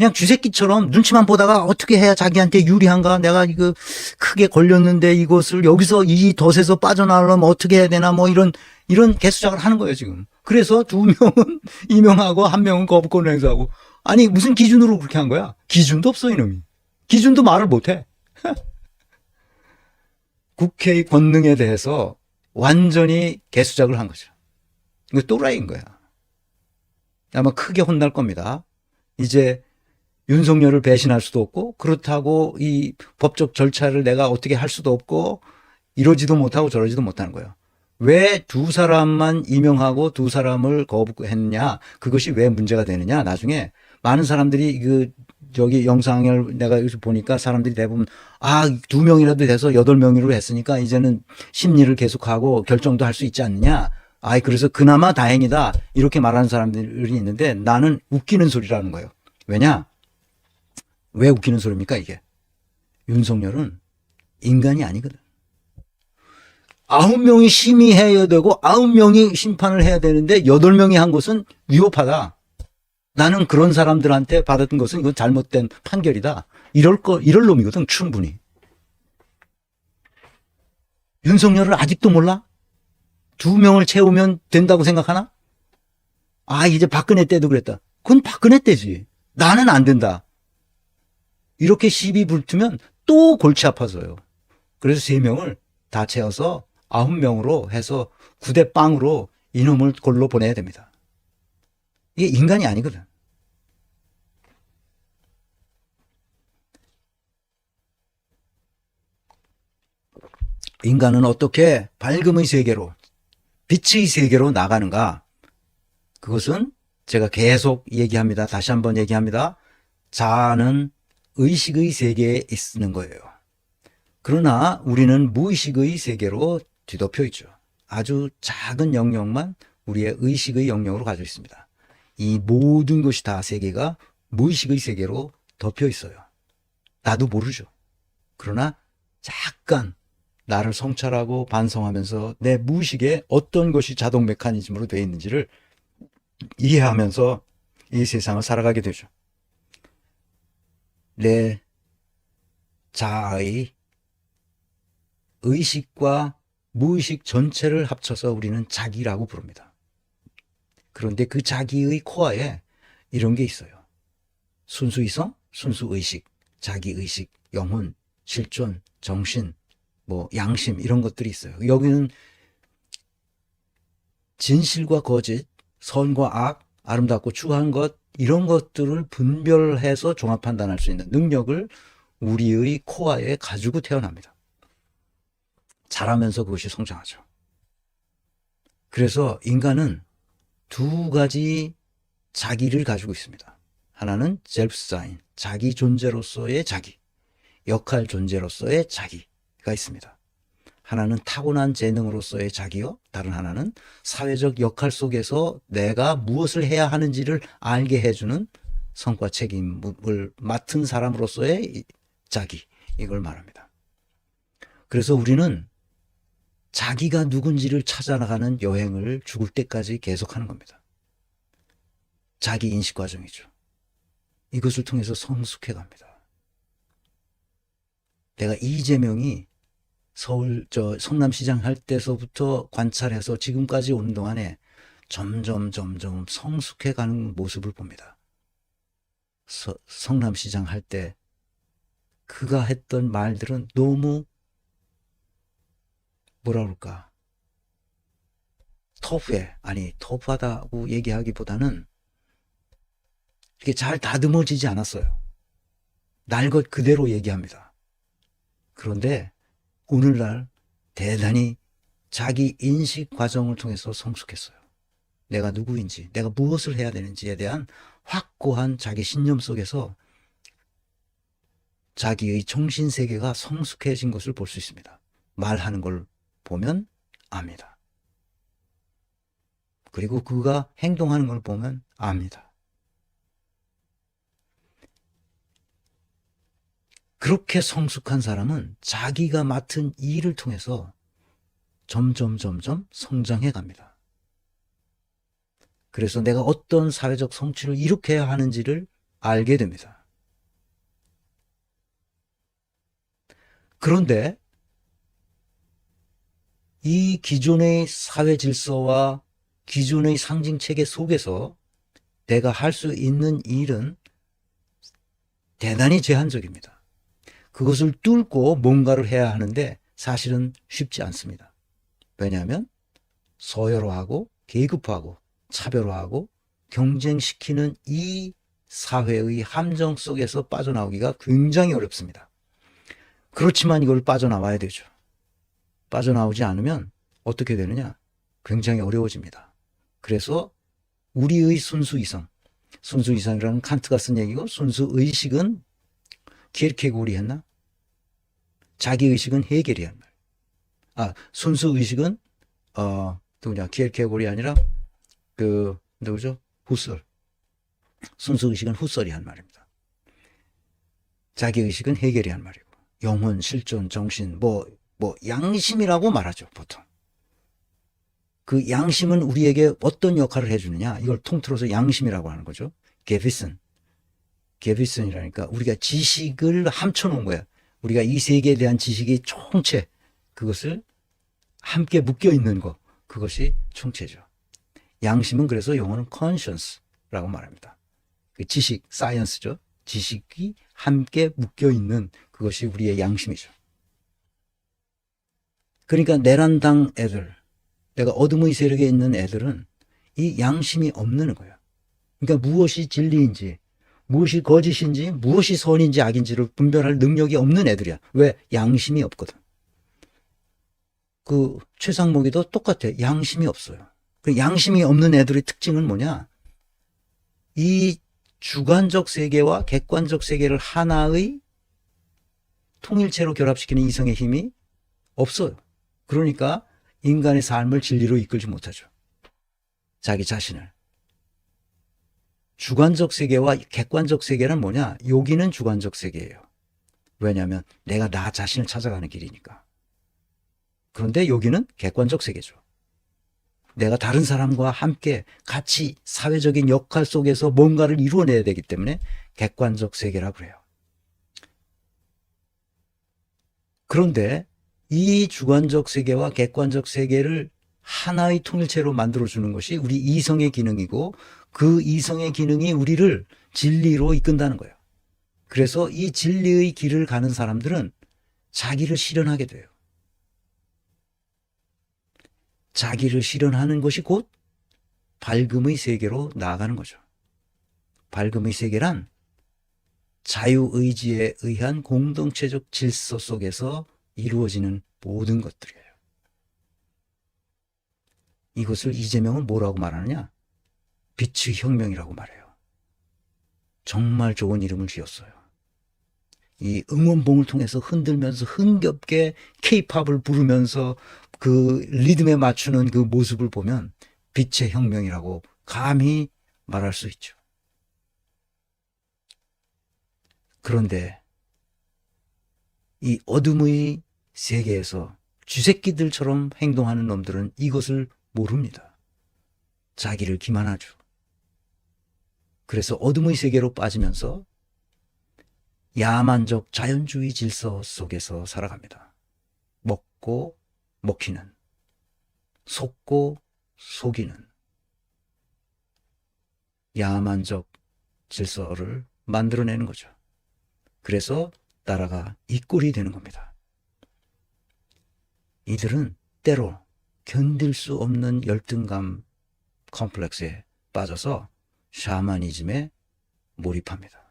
그냥 쥐새끼처럼 눈치만 보다가 어떻게 해야 자기한테 유리한가? 내가 이거 크게 걸렸는데 이것을 여기서 이 덫에서 빠져나오려면 어떻게 해야 되나? 뭐 이런 개수작을 하는 거예요, 지금. 그래서 2명은 임명하고 1명은 거부권 행사하고. 아니, 무슨 기준으로 그렇게 한 거야? 기준도 없어, 이놈이. 기준도 말을 못 해. 국회의 권능에 대해서 완전히 개수작을 한 거죠. 이거 또라이인 거야. 아마 크게 혼날 겁니다. 이제 윤석열을 배신할 수도 없고, 그렇다고 이 법적 절차를 내가 어떻게 할 수도 없고, 이러지도 못하고 저러지도 못하는 거예요. 왜 두 사람만 임명하고 두 사람을 거부했냐? 그것이 왜 문제가 되느냐? 나중에 많은 사람들이 저기 영상을 내가 여기서 보니까 사람들이 대부분 2명이라도 돼서 8명으로 했으니까 이제는 심리를 계속하고 결정도 할 수 있지 않느냐? 그래서 그나마 다행이다. 이렇게 말하는 사람들이 있는데 나는 웃기는 소리라는 거예요. 왜냐? 왜 웃기는 소리입니까, 이게? 윤석열은 인간이 아니거든. 9명이 심의해야 되고 9명이 심판을 해야 되는데 8명이 한 것은 위법하다. 나는 그런 사람들한테 받았던 것은 이건 잘못된 판결이다. 이럴 놈이거든, 충분히. 윤석열을 아직도 몰라? 2명을 채우면 된다고 생각하나? 이제 박근혜 때도 그랬다. 그건 박근혜 때지. 나는 안 된다. 이렇게 시비 불투면 또 골치 아파서요. 그래서 3명을 다 채워서 9명으로 해서 9대 0으로 이놈을 골로 보내야 됩니다. 이게 인간이 아니거든. 인간은 어떻게 밝음의 세계로, 빛의 세계로 나가는가? 그것은 제가 계속 얘기합니다. 다시 한번 얘기합니다. 자아는 의식의 세계에 있는 거예요. 그러나 우리는 무의식의 세계로 뒤덮여 있죠. 아주 작은 영역만 우리의 의식의 영역으로 가지고 있습니다. 이 모든 것이 다 세계가 무의식의 세계로 덮여 있어요. 나도 모르죠. 그러나 잠깐 나를 성찰하고 반성하면서 내 무의식에 어떤 것이 자동 메커니즘으로 되어 있는지를 이해하면서 이 세상을 살아가게 되죠. 내 자아의 의식과 무의식 전체를 합쳐서 우리는 자기라고 부릅니다. 그런데 그 자기의 코어에 이런 게 있어요. 순수이성, 순수의식, 자기의식, 영혼, 실존, 정신, 양심 이런 것들이 있어요. 여기는 진실과 거짓, 선과 악, 아름답고 추한 것 이런 것들을 분별해서 종합 판단할 수 있는 능력을 우리의 코어에 가지고 태어납니다. 자라면서 그것이 성장하죠. 그래서 인간은 2가지 자기를 가지고 있습니다. 하나는 셀프사인, 자기 존재로서의 자기, 역할 존재로서의 자기가 있습니다. 하나는 타고난 재능으로서의 자기요, 다른 하나는 사회적 역할 속에서 내가 무엇을 해야 하는지를 알게 해주는 성과 책임을 맡은 사람으로서의 자기, 이걸 말합니다. 그래서 우리는 자기가 누군지를 찾아나가는 여행을 죽을 때까지 계속하는 겁니다. 자기 인식 과정이죠. 이것을 통해서 성숙해 갑니다. 내가 이재명이 성남시장 할 때서부터 관찰해서 지금까지 오는 동안에 점점 성숙해 가는 모습을 봅니다. 성남시장 할 때 그가 했던 말들은 너무 뭐라 그럴까, 터프하다고 얘기하기보다는 이게 잘 다듬어지지 않았어요. 날 것 그대로 얘기합니다. 그런데 오늘날 대단히 자기 인식 과정을 통해서 성숙했어요. 내가 누구인지, 내가 무엇을 해야 되는지에 대한 확고한 자기 신념 속에서 자기의 정신세계가 성숙해진 것을 볼 수 있습니다. 말하는 걸 보면 압니다. 그리고 그가 행동하는 걸 보면 압니다. 그렇게 성숙한 사람은 자기가 맡은 일을 통해서 점점 성장해 갑니다. 그래서 내가 어떤 사회적 성취를 이룩해야 하는지를 알게 됩니다. 그런데 이 기존의 사회 질서와 기존의 상징 체계 속에서 내가 할 수 있는 일은 대단히 제한적입니다. 그것을 뚫고 뭔가를 해야 하는데 사실은 쉽지 않습니다. 왜냐하면 서열화하고 계급화하고 차별화하고 경쟁시키는 이 사회의 함정 속에서 빠져나오기가 굉장히 어렵습니다. 그렇지만 이걸 빠져나와야 되죠. 빠져나오지 않으면 어떻게 되느냐? 굉장히 어려워집니다. 그래서 우리의 순수이성, 순수이성이라는 칸트가 쓴 얘기고, 순수의식은 키르케고리 했나? 자기의식은 헤겔이 한 말. 순수의식은 누구냐? 키르케고리 아니라 누구죠? 후설. 순수의식은 후설이 한 말입니다. 자기의식은 헤겔이 한 말이고, 영혼, 실존, 정신, 양심이라고 말하죠, 보통. 그 양심은 우리에게 어떤 역할을 해주느냐, 이걸 통틀어서 양심이라고 하는 거죠. 게비슨이라니까 우리가 지식을 함쳐놓은 거야. 우리가 이 세계에 대한 지식이 총체, 그것을 함께 묶여있는 것, 그것이 총체죠. 양심은 그래서 영어는 conscience라고 말합니다. 그 지식, 사이언스죠. 지식이 함께 묶여있는 그것이 우리의 양심이죠. 그러니까 내란당 애들, 내가 어둠의 세력에 있는 애들은 이 양심이 없는 거예요. 그러니까 무엇이 진리인지, 무엇이 거짓인지, 무엇이 선인지 악인지를 분별할 능력이 없는 애들이야. 왜? 양심이 없거든. 그 최상목이도 똑같아. 양심이 없어요. 그 양심이 없는 애들의 특징은 뭐냐? 이 주관적 세계와 객관적 세계를 하나의 통일체로 결합시키는 이성의 힘이 없어요. 그러니까 인간의 삶을 진리로 이끌지 못하죠. 자기 자신을. 주관적 세계와 객관적 세계는 뭐냐? 여기는 주관적 세계예요. 왜냐하면 내가 나 자신을 찾아가는 길이니까. 그런데 여기는 객관적 세계죠. 내가 다른 사람과 함께 같이 사회적인 역할 속에서 뭔가를 이루어내야 되기 때문에 객관적 세계라고 그래요. 그런데 이 주관적 세계와 객관적 세계를 하나의 통일체로 만들어주는 것이 우리 이성의 기능이고, 그 이성의 기능이 우리를 진리로 이끈다는 거예요. 그래서 이 진리의 길을 가는 사람들은 자기를 실현하게 돼요. 자기를 실현하는 것이 곧 밝음의 세계로 나아가는 거죠. 밝음의 세계란 자유의지에 의한 공동체적 질서 속에서 이루어지는 모든 것들이에요. 이것을 이재명은 뭐라고 말하느냐? 빛의 혁명이라고 말해요. 정말 좋은 이름을 지었어요. 이 응원봉을 통해서 흔들면서 흥겹게 K-팝을 부르면서 그 리듬에 맞추는 그 모습을 보면 빛의 혁명이라고 감히 말할 수 있죠. 그런데 이 어둠의 세계에서 쥐새끼들처럼 행동하는 놈들은 이것을 모릅니다. 자기를 기만하죠. 그래서 어둠의 세계로 빠지면서 야만적 자연주의 질서 속에서 살아갑니다. 먹고 먹히는, 속고 속이는 야만적 질서를 만들어내는 거죠. 그래서 나라가 이 꼴이 되는 겁니다. 이들은 때로 견딜 수 없는 열등감 컴플렉스에 빠져서 샤머니즘에 몰입합니다.